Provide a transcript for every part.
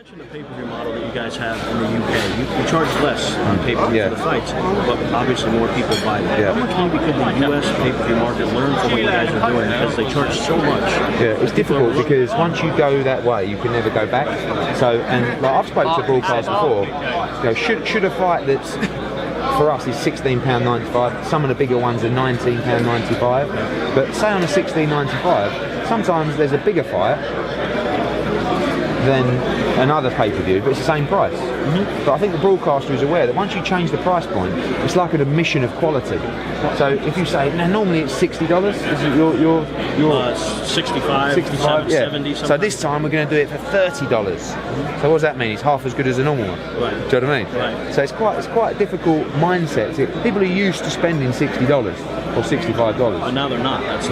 mentioned the pay-per-view model that you guys have in the UK. You charge less on pay-per-view for the fights, but obviously more people buy that. How much maybe could the US pay-per-view market learn from what you guys are doing because they charge so much? Yeah, it's difficult because once you go that way, you can never go back. So, and like I've spoken to broadcast before, should a fight that's for us is £16.95. Some of the bigger ones are £19.95. But say on a £16.95, sometimes there's a bigger fight than another pay-per-view, but it's the same price. But I think the broadcaster is aware that once you change the price point, it's like an admission of quality. So if you say, now normally it's $60, is it your 65, 70, so this time we're going to do it for $30. So what does that mean? It's half as good as a normal one. Right. Do you know what I mean? Right. So it's quite a difficult mindset. People are used to spending $60 or $65. But now they're not. That's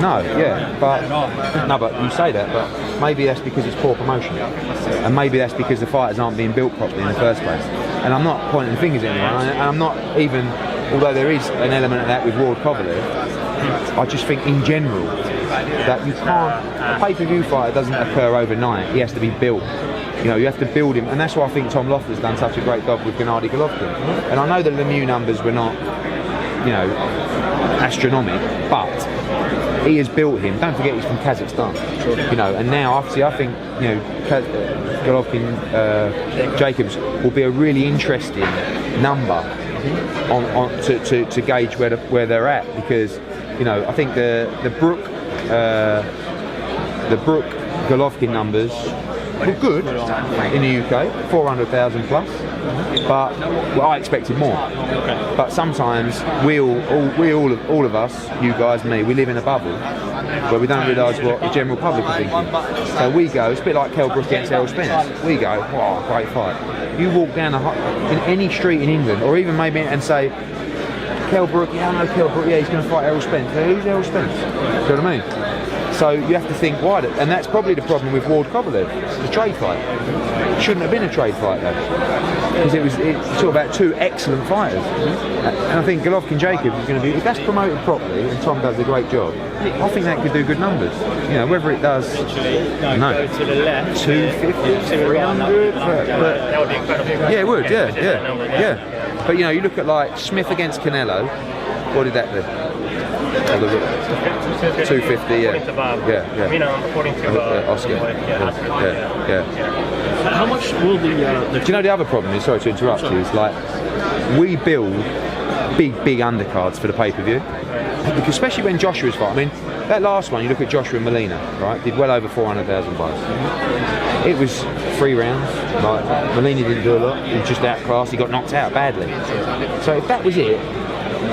but you say that, but maybe that's because it's poor promotion, and maybe that's because the fighters aren't being built properly in the first place. And I'm not pointing fingers at anyone, and I'm not even, although there is an element of that with Ward Kovalev, I just think in general that you can't, a pay-per-view fighter doesn't occur overnight. He has to be built. You know, you have to build him, and that's why I think Tom Loeffler's done such a great job with Gennady Golovkin. And I know that Lemieux numbers were not, astronomical, but he has built him. Don't forget he's from Kazakhstan. And now obviously I think Golovkin, Jacobs will be a really interesting number to gauge where they're at, because I think the Brook Golovkin numbers were good in the UK, 400,000 plus, but I expected more. But sometimes all of us, you guys, me, we live in a bubble where we don't realise what the general public are thinking. So we go, it's a bit like Kell Brook against Errol Spence. We go, wow, great fight. You walk down in any street in England, or even maybe and say, Kell Brook, I know Kell Brook, he's going to fight Errol Spence. Who's Errol Spence? Do you know what I mean? So you have to think wider, and that's probably the problem with Ward Kovalev, the trade fight. It shouldn't have been a trade fight though, because it's all about two excellent fighters. And I think Golovkin Jacobs is going to be, if that's promoted properly, and Tom does a great job, I think that could do good numbers. Whether it does, no, 250, 300, that would be incredible. Yeah, it would, yeah. But you look at like Smith against Canelo, what did that do? 250, yeah. According to Oscar. Yeah. How much will the do you know the other problem is, sorry to interrupt you, is like we build big undercards for the pay-per-view, because especially when Joshua's fight. I mean, that last one, you look at Joshua and Molina, right? Did well over 400,000 buys. It was 3 rounds. Like Molina didn't do a lot. He was just outclassed. He got knocked out badly. So if that was it,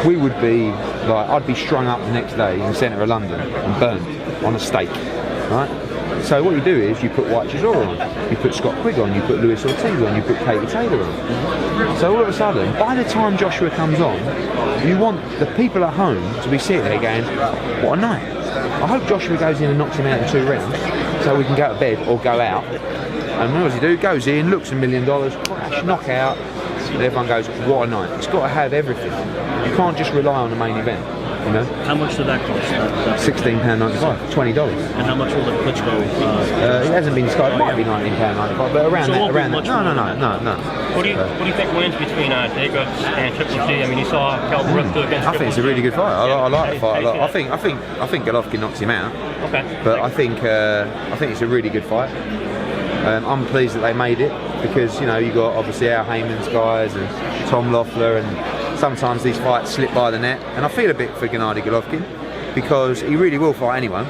we would be like, I'd be strung up the next day in the centre of London and burned on a stake, right? So what you do is you put White Chisora on, you put Scott Quigg on, you put Luis Ortiz on, you put Katie Taylor on. So all of a sudden, by the time Joshua comes on, you want the people at home to be sitting there going, what a night. I hope Joshua goes in and knocks him out in 2 rounds so we can go to bed or go out. And what does he do? Goes in, looks $1 million, crash, knockout, and everyone goes, what a night. It's got to have everything. You can't just rely on the main event. How much did that cost? £16.95, $20. And how much will the Klitschko? It hasn't been started. It might be £19.95, but around that. No. What do you think wins between Jacobs and Triple G? I mean, you saw Kell Brook do against. I think it's a really good fight. I like the fight a lot. I think Golovkin knocks him out. Okay. But I think it's a really good fight. I'm pleased that they made it, because you got obviously our Heyman's guys and Tom Loeffler, and sometimes these fights slip by the net, and I feel a bit for Gennady Golovkin, because he really will fight anyone,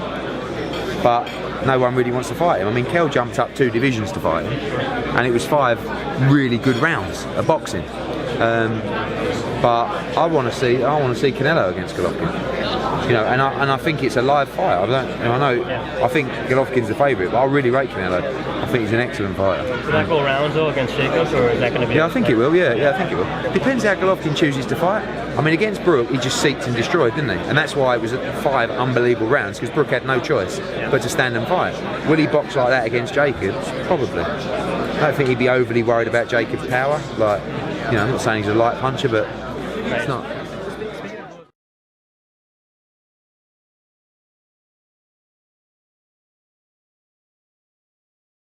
but no one really wants to fight him. I mean, Kell jumped up 2 divisions to fight him, and it was 5 really good rounds of boxing. But I want to see Canelo against Golovkin. And I think it's a live fight. I think Golovkin's the favourite, but I really rate Canelo. I think he's an excellent fighter. Will that go rounds though against Jacobs, or is that going to be? Yeah, I think it will. Yeah, I think it will. Depends how Golovkin chooses to fight. I mean, against Brook, he just seeked and destroyed, didn't he? And that's why it was 5 unbelievable rounds, because Brook had no choice but to stand and fight. Will he box like that against Jacobs? Probably. I don't think he'd be overly worried about Jacobs' power. I'm not saying he's a light puncher, but it's not.